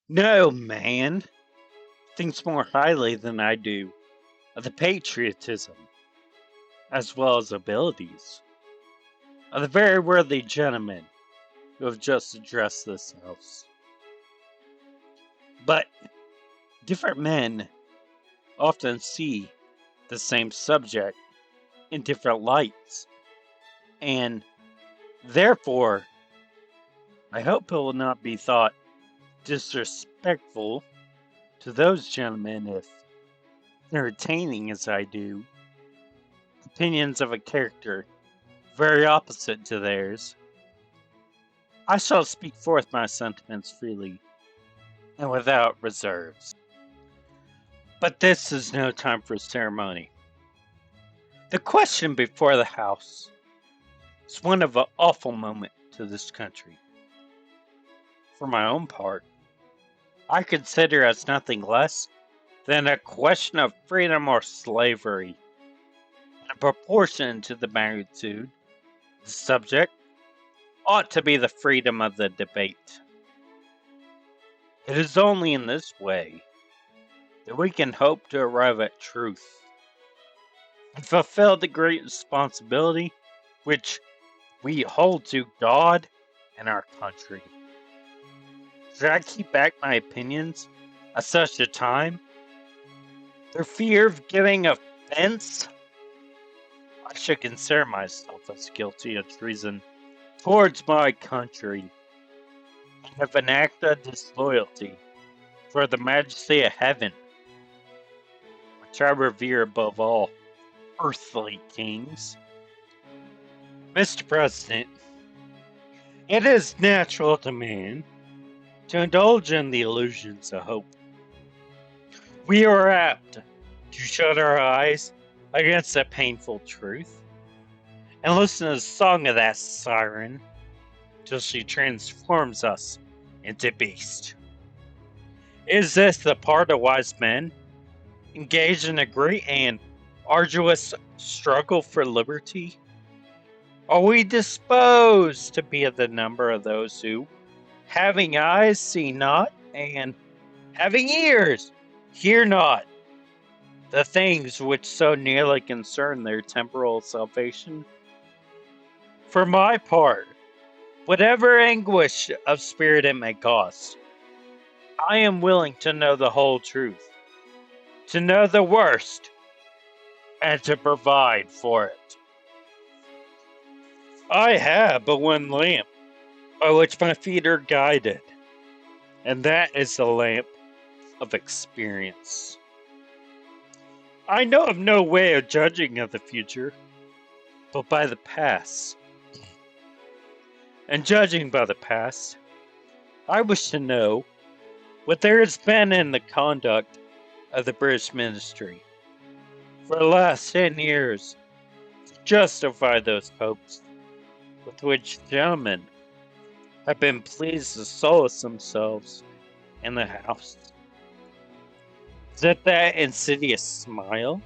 No man thinks more highly than I do of the patriotism, as well as abilities, of the very worthy gentlemen who have just addressed this house. But different men often see the same subject in different lights, and therefore, I hope it will not be thought disrespectful to those gentlemen if, entertaining as I do, opinions of a character very opposite to theirs, I shall speak forth my sentiments freely and without reserves. But this is no time for ceremony. The question before the House is one of an awful moment to this country. For my own part, I consider as nothing less than a question of freedom or slavery. In proportion to the magnitude, the subject ought to be the freedom of the debate. It is only in this way that we can hope to arrive at truth and fulfill the great responsibility which we hold to God and our country. Should I keep back my opinions at such a time, through fear of giving offense? I should consider myself as guilty of treason towards my country, and of an act of disloyalty for the majesty of heaven, which I revere above all earthly kings. Mr. President, it is natural to man to indulge in the illusions of hope. We are apt to shut our eyes against the painful truth and listen to the song of that siren till she transforms us into beasts. Is this the part of wise men engaged in a great and arduous struggle for liberty? Are we disposed to be of the number of those who, having eyes, see not, and having ears, hear not, the things which so nearly concern their temporal salvation? For my part, whatever anguish of spirit it may cost, I am willing to know the whole truth, to know the worst, and to provide for it. I have but one lamp by which my feet are guided, and that is the lamp of experience. I know of no way of judging of the future but by the past. And judging by the past, I wish to know what there has been in the conduct of the British ministry for the last 10 years to justify those hopes with which gentlemen have been pleased to solace themselves in the House. Is it that insidious smile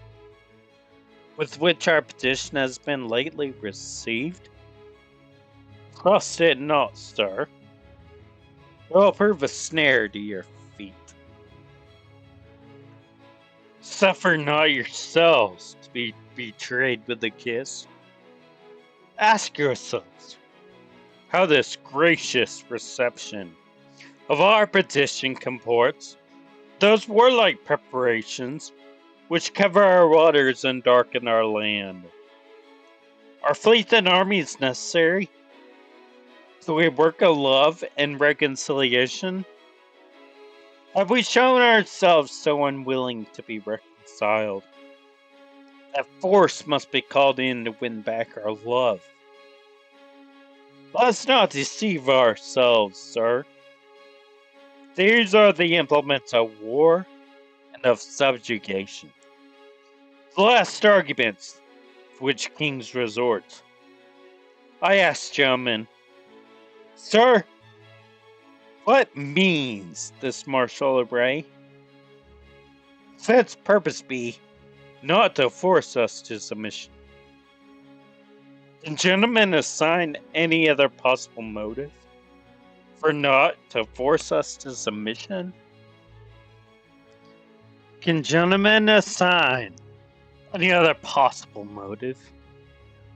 with which our petition has been lately received? Trust it not, sir. It will prove a snare to your feet. Suffer not yourselves to be betrayed with a kiss. Ask yourselves how this gracious reception of our petition comports those warlike preparations which cover our waters and darken our land. Are fleets and armies necessary to a work of love and reconciliation? Have we shown ourselves so unwilling to be reconciled that force must be called in to win back our love? Let's not deceive ourselves, sir. These are the implements of war and of subjugation, the last arguments to which kings resort. I ask, gentlemen, sir, what means this martial array? If its purpose be not to force us to submission, can gentlemen assign any other possible motive? for not to force us to submission? Can gentlemen assign any other possible motive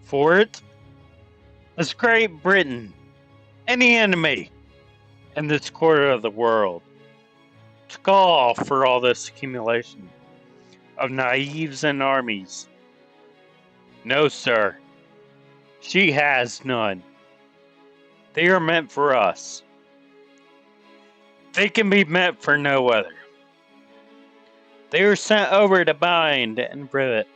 for it? Is Great Britain any enemy in this quarter of the world to call for all this accumulation of naives and armies? No, sir. She has none. They are meant for us. They can be meant for no other. They are sent over to bind and rivet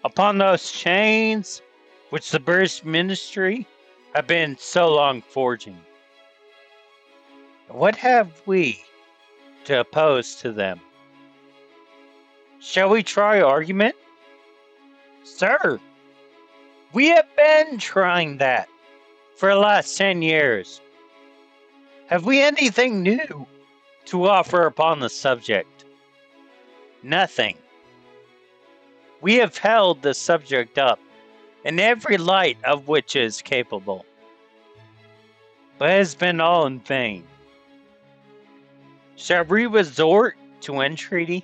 upon those chains which the British ministry have been so long forging. What have we to oppose to them? Shall we try argument? Sir, we have been trying that for the last 10 years. Have we anything new to offer upon the subject? Nothing. We have held the subject up in every light of which is capable, but it has been all in vain. Shall we resort to entreaty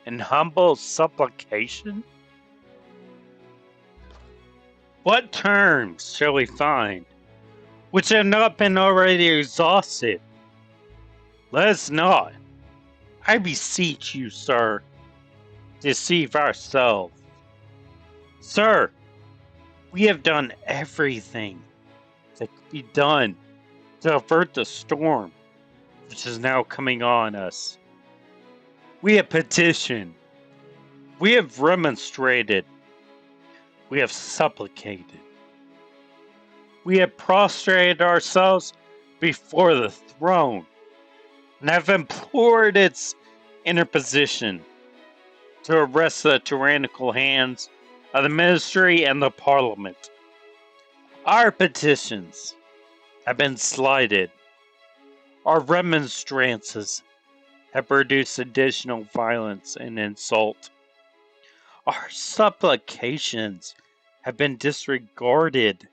and humble supplication? What terms shall we find which have not been already exhausted? Let us not, I beseech you, sir, deceive ourselves. Sir, we have done everything that could be done to avert the storm which is now coming on us. We have petitioned, we have remonstrated, we have supplicated, we have prostrated ourselves before the throne and have implored its interposition to arrest the tyrannical hands of the ministry and the parliament. Our petitions have been slighted. Our remonstrances have produced additional violence and insult. Our supplications have been disregarded,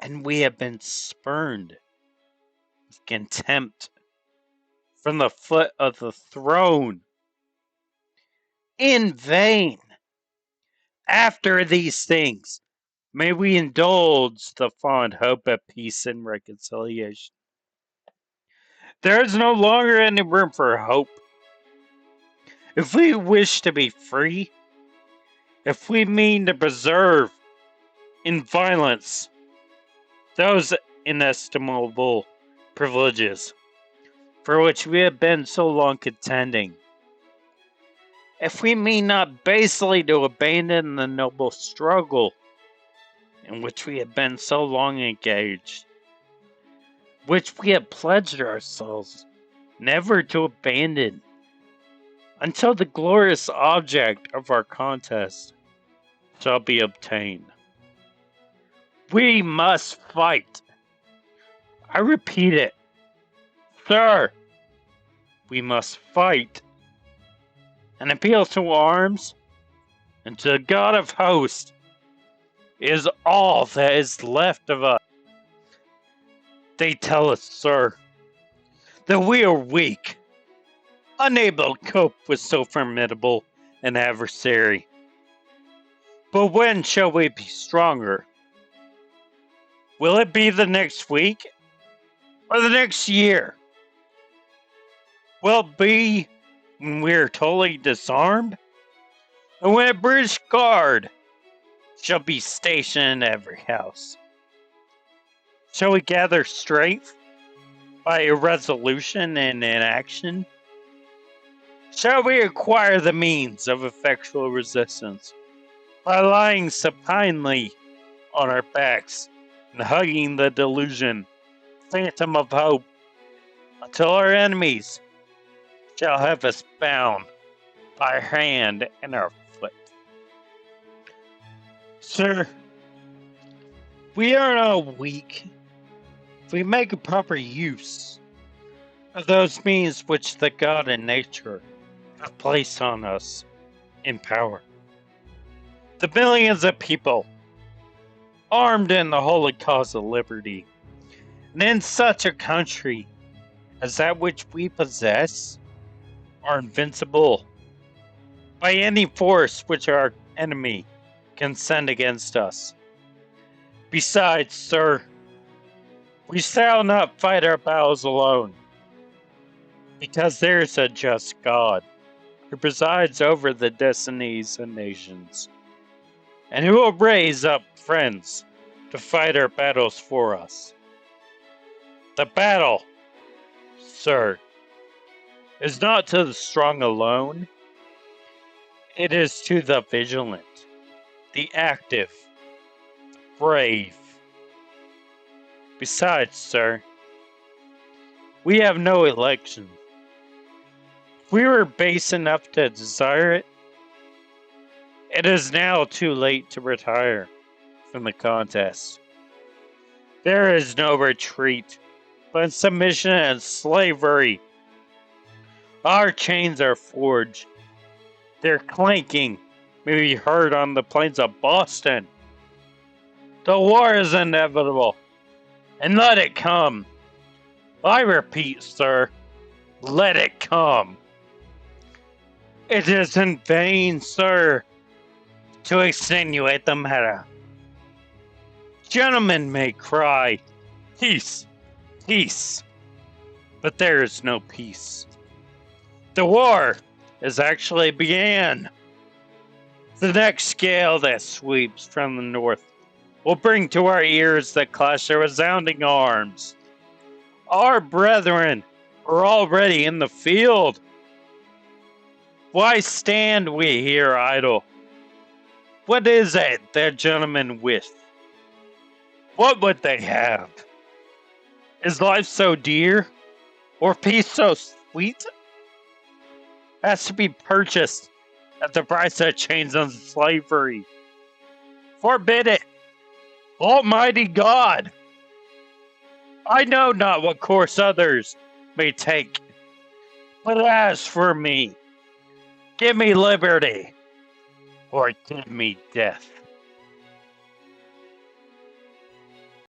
and we have been spurned with contempt from the foot of the throne. In vain. After these things, may we indulge the fond hope of peace and reconciliation. There is no longer any room for hope. If we wish to be free, if we mean to preserve in violence those inestimable privileges for which we have been so long contending, if we mean not basely to abandon the noble struggle in which we have been so long engaged, which we have pledged ourselves never to abandon until the glorious object of our contest shall be obtained. We must fight. I repeat it, sir, we must fight. An appeal to arms and to the God of hosts is all that is left of us. They tell us, sir, that we are weak, unable to cope with so formidable an adversary. But when shall we be stronger? Will it be the next week or the next year? Will it be when we are totally disarmed? And when a British guard shall be stationed in every house? Shall we gather strength by irresolution and inaction? Shall we acquire the means of effectual resistance by lying supinely on our backs and hugging the delusion, phantom of hope, until our enemies shall have us bound by our hand and our foot? Sir, we are not weak if we make a proper use of those means which the God and nature have placed on us in power. The millions of people armed in the holy cause of liberty And in such a country as that which we possess, are invincible by any force which our enemy can send against us. Besides, sir, we shall not fight our battles alone, because there is a just God who presides over the destinies of nations, and who will raise up friends to fight our battles for us. The battle, sir, is not to the strong alone, it is to the vigilant, the active, the brave. Besides, sir, we have no election. If we were base enough to desire it, it is now too late to retire from the contest. There is no retreat, but submission and slavery. Our chains are forged. Their clanking may be heard on the plains of Boston. The war is inevitable, and let it come. I repeat, sir, let it come. It is in vain, sir, to extenuate the matter. Gentlemen may cry, peace, peace, but there is no peace. The war is actually began. The next gale that sweeps from the north will bring to our ears the clash of resounding arms. Our brethren are already in the field. Why stand we here idle? What is it that gentlemen wish? What would they have? Is life so dear, or peace so sweet, as to be purchased at the price of chains and slavery? Forbid it, Almighty God! I know not what course others may take, but as for me, give me liberty, or give me death.